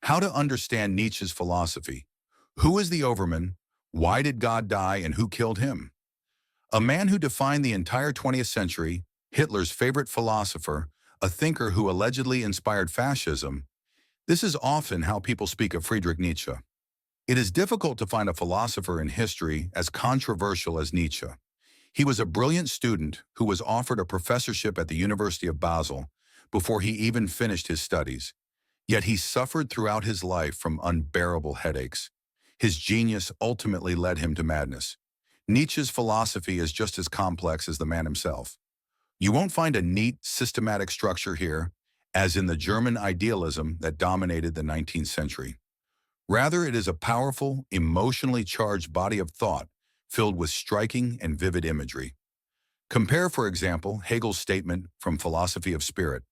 How to understand Nietzsche's philosophy. Who is the Overman? Why did God die and who killed him? A man who defined the entire 20th century, Hitler's favorite philosopher, a thinker who allegedly inspired fascism. This is often how people speak of Friedrich Nietzsche. It is difficult to find a philosopher in history as controversial as Nietzsche. He was a brilliant student who was offered a professorship at the University of Basel before he even finished his studies. Yet he suffered throughout his life from unbearable headaches. His genius ultimately led him to madness. Nietzsche's philosophy is just as complex as the man himself. You won't find a neat, systematic structure here, as in the German idealism that dominated the 19th century. Rather, it is a powerful, emotionally charged body of thought filled with striking and vivid imagery. Compare, for example, Hegel's statement from Philosophy of Spirit.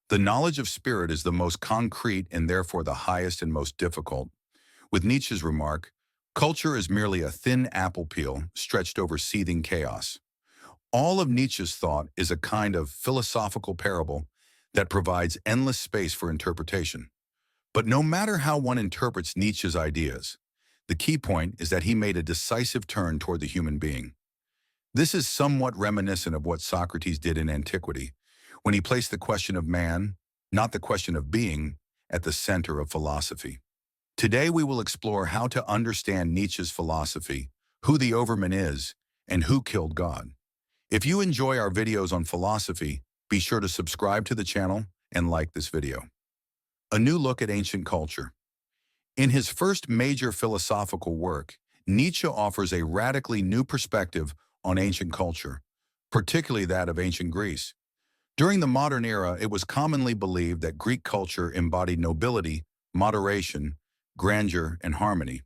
The knowledge of spirit is the most concrete and therefore the highest and most difficult. With Nietzsche's remark, culture is merely a thin apple peel stretched over seething chaos. All of Nietzsche's thought is a kind of philosophical parable that provides endless space for interpretation. But no matter how one interprets Nietzsche's ideas, the key point is that he made a decisive turn toward the human being. This is somewhat reminiscent of what Socrates did in antiquity, when he placed the question of man, not the question of being, at the center of philosophy. Today we will explore how to understand Nietzsche's philosophy, who the Overman is, and who killed God. If you enjoy our videos on philosophy, be sure to subscribe to the channel and like this video. A new look at ancient culture. In his first major philosophical work, Nietzsche offers a radically new perspective on ancient culture, particularly that of ancient Greece. During the modern era, it was commonly believed that Greek culture embodied nobility, moderation, grandeur, and harmony.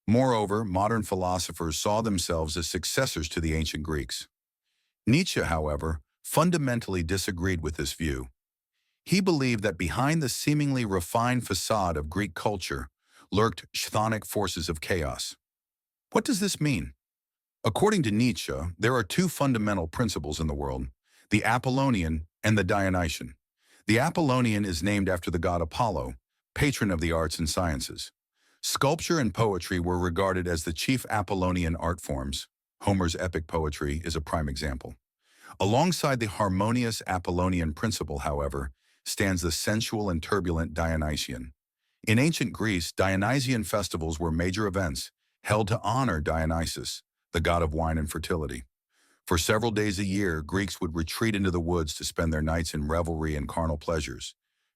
Moreover, modern philosophers saw themselves as successors to the ancient Greeks. Nietzsche, however, fundamentally disagreed with this view. He believed that behind the seemingly refined facade of Greek culture lurked chthonic forces of chaos. What does this mean? According to Nietzsche, there are two fundamental principles in the world: the Apollonian and the Dionysian. The Apollonian is named after the god Apollo, patron of the arts and sciences. Sculpture and poetry were regarded as the chief Apollonian art forms. Homer's epic poetry is a prime example. Alongside the harmonious Apollonian principle, however, stands the sensual and turbulent Dionysian. In ancient Greece, Dionysian festivals were major events held to honor Dionysus, the god of wine and fertility. For several days a year, Greeks would retreat into the woods to spend their nights in revelry and carnal pleasures,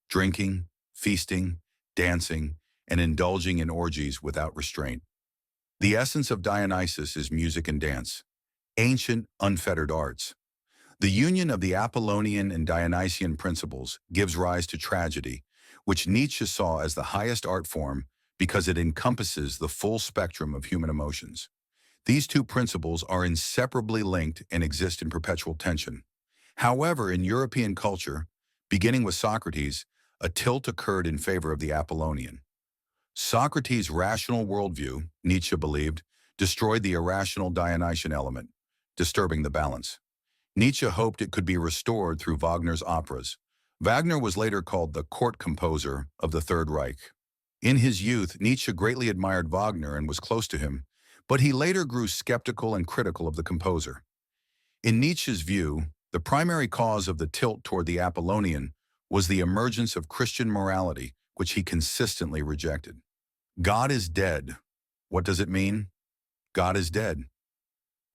drinking, feasting, dancing, and indulging in orgies without restraint. The essence of Dionysus is music and dance, ancient, unfettered arts. The union of the Apollonian and Dionysian principles gives rise to tragedy, which Nietzsche saw as the highest art form because it encompasses the full spectrum of human emotions. These two principles are inseparably linked and exist in perpetual tension. However, in European culture, beginning with Socrates, a tilt occurred in favor of the Apollonian. Socrates' rational worldview, Nietzsche believed, destroyed the irrational Dionysian element, disturbing the balance. Nietzsche hoped it could be restored through Wagner's operas. Wagner was later called the court composer of the Third Reich. In his youth, Nietzsche greatly admired Wagner and was close to him, but he later grew skeptical and critical of the composer. In Nietzsche's view, the primary cause of the tilt toward the Apollonian was the emergence of Christian morality, which he consistently rejected. God is dead. What does it mean? God is dead.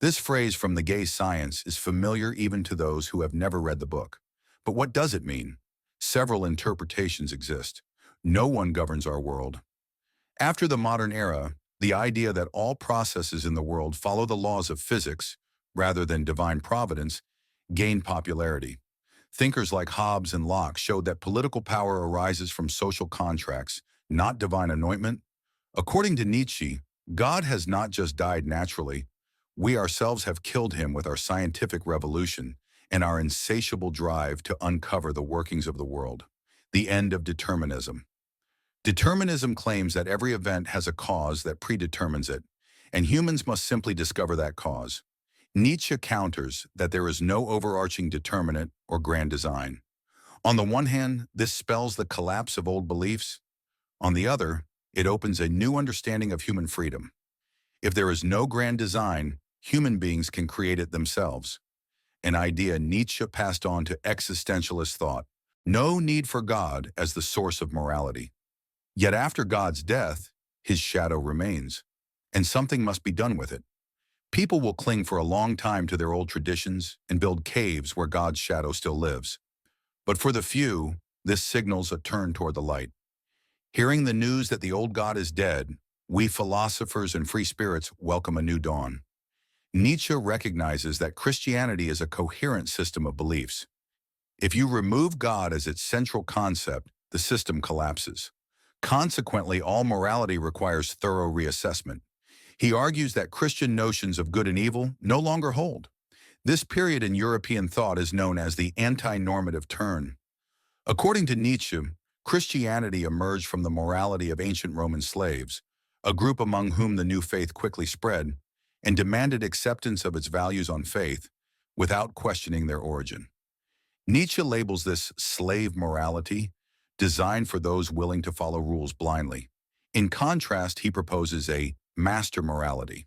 This phrase from the gay science is familiar even to those who have never read the book. But what does it mean? Several interpretations exist. No one governs our world. After the modern era, the idea that all processes in the world follow the laws of physics, rather than divine providence, gained popularity. Thinkers like Hobbes and Locke showed that political power arises from social contracts, not divine anointment. According to Nietzsche, God has not just died naturally. We ourselves have killed him with our scientific revolution and our insatiable drive to uncover the workings of the world. The end of determinism. Determinism claims that every event has a cause that predetermines it, and humans must simply discover that cause. Nietzsche counters that there is no overarching determinant or grand design. On the one hand, this spells the collapse of old beliefs. On the other, it opens a new understanding of human freedom. If there is no grand design, human beings can create it themselves, an idea Nietzsche passed on to existentialist thought. No need for God as the source of morality. Yet after God's death, his shadow remains, and something must be done with it. People will cling for a long time to their old traditions and build caves where God's shadow still lives. But for the few, this signals a turn toward the light. Hearing the news that the old God is dead, we philosophers and free spirits welcome a new dawn. Nietzsche recognizes that Christianity is a coherent system of beliefs. If you remove God as its central concept, the system collapses. Consequently, all morality requires thorough reassessment. He argues that Christian notions of good and evil no longer hold. This period in European thought is known as the anti-normative turn. According to Nietzsche, Christianity emerged from the morality of ancient Roman slaves, a group among whom the new faith quickly spread, and demanded acceptance of its values on faith without questioning their origin. Nietzsche labels this slave morality, designed for those willing to follow rules blindly. In contrast, he proposes a master morality.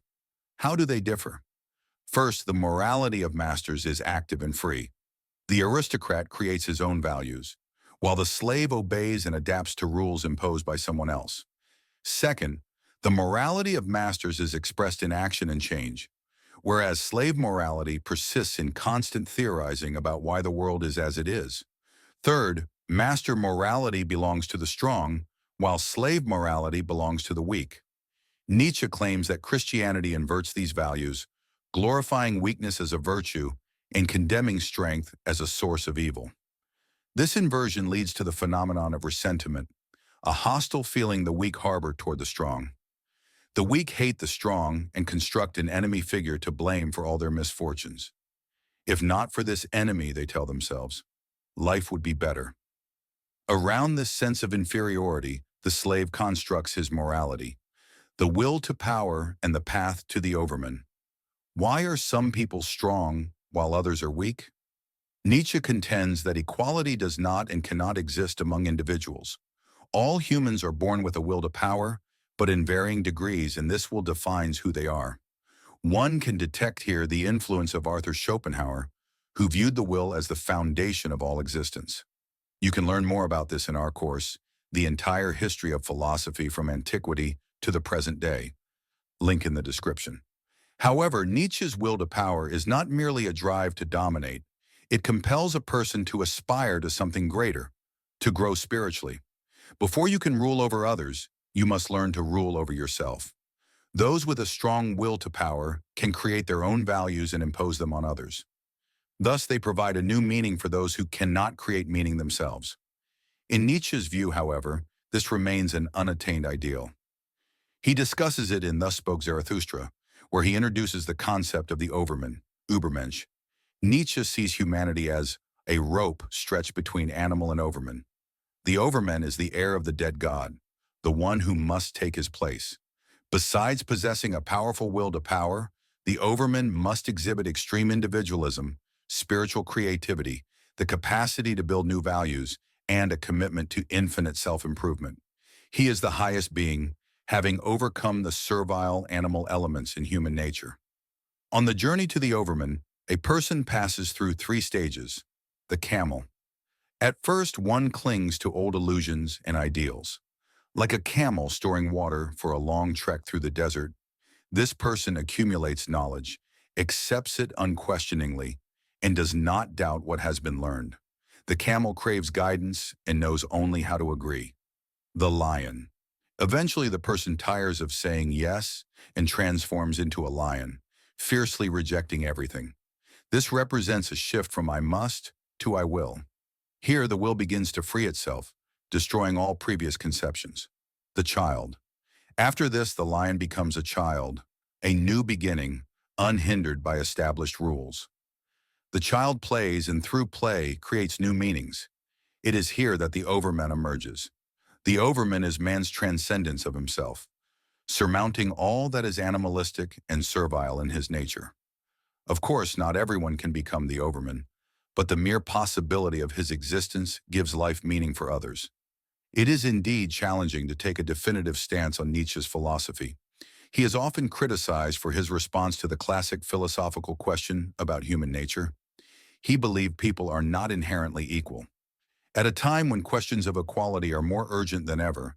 How do they differ? First, the morality of masters is active and free. The aristocrat creates his own values, while the slave obeys and adapts to rules imposed by someone else. Second, the morality of masters is expressed in action and change, whereas slave morality persists in constant theorizing about why the world is as it is. Third, master morality belongs to the strong, while slave morality belongs to the weak. Nietzsche claims that Christianity inverts these values, glorifying weakness as a virtue and condemning strength as a source of evil. This inversion leads to the phenomenon of resentment, a hostile feeling the weak harbor toward the strong. The weak hate the strong and construct an enemy figure to blame for all their misfortunes. If not for this enemy, they tell themselves, life would be better. Around this sense of inferiority, the slave constructs his morality, the will to power and the path to the overman. Why are some people strong while others are weak? Nietzsche contends that equality does not and cannot exist among individuals. All humans are born with a will to power, but in varying degrees, and this will define who they are. One can detect here the influence of Arthur Schopenhauer, who viewed the will as the foundation of all existence. You can learn more about this in our course, The Entire History of Philosophy from Antiquity to the Present Day. Link in the description. However, Nietzsche's will to power is not merely a drive to dominate. It compels a person to aspire to something greater, to grow spiritually. Before you can rule over others, you must learn to rule over yourself. Those with a strong will to power can create their own values and impose them on others. Thus, they provide a new meaning for those who cannot create meaning themselves. In Nietzsche's view, however, this remains an unattained ideal. He discusses it in Thus Spoke Zarathustra, where he introduces the concept of the Overman, Übermensch. Nietzsche sees humanity as a rope stretched between animal and overman. The overman is the heir of the dead god, the one who must take his place. Besides possessing a powerful will to power, the overman must exhibit extreme individualism, spiritual creativity, the capacity to build new values, and a commitment to infinite self-improvement. He is the highest being, having overcome the servile animal elements in human nature. On the journey to the overman, a person passes through 3 stages. The camel. At first, one clings to old illusions and ideals. Like a camel storing water for a long trek through the desert, this person accumulates knowledge, accepts it unquestioningly, and does not doubt what has been learned. The camel craves guidance and knows only how to agree. The lion. Eventually, the person tires of saying yes and transforms into a lion, fiercely rejecting everything. This represents a shift from I must to I will. Here, the will begins to free itself, destroying all previous conceptions. The child. After this, the lion becomes a child, a new beginning, unhindered by established rules. The child plays and through play creates new meanings. It is here that the overman emerges. The overman is man's transcendence of himself, surmounting all that is animalistic and servile in his nature. Of course, not everyone can become the overman, but the mere possibility of his existence gives life meaning for others. It is indeed challenging to take a definitive stance on Nietzsche's philosophy. He is often criticized for his response to the classic philosophical question about human nature. He believed people are not inherently equal. At a time when questions of equality are more urgent than ever,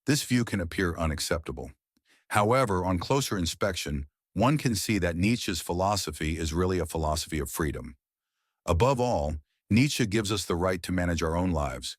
this view can appear unacceptable. However, on closer inspection, one can see that Nietzsche's philosophy is really a philosophy of freedom. Above all, Nietzsche gives us the right to manage our own lives,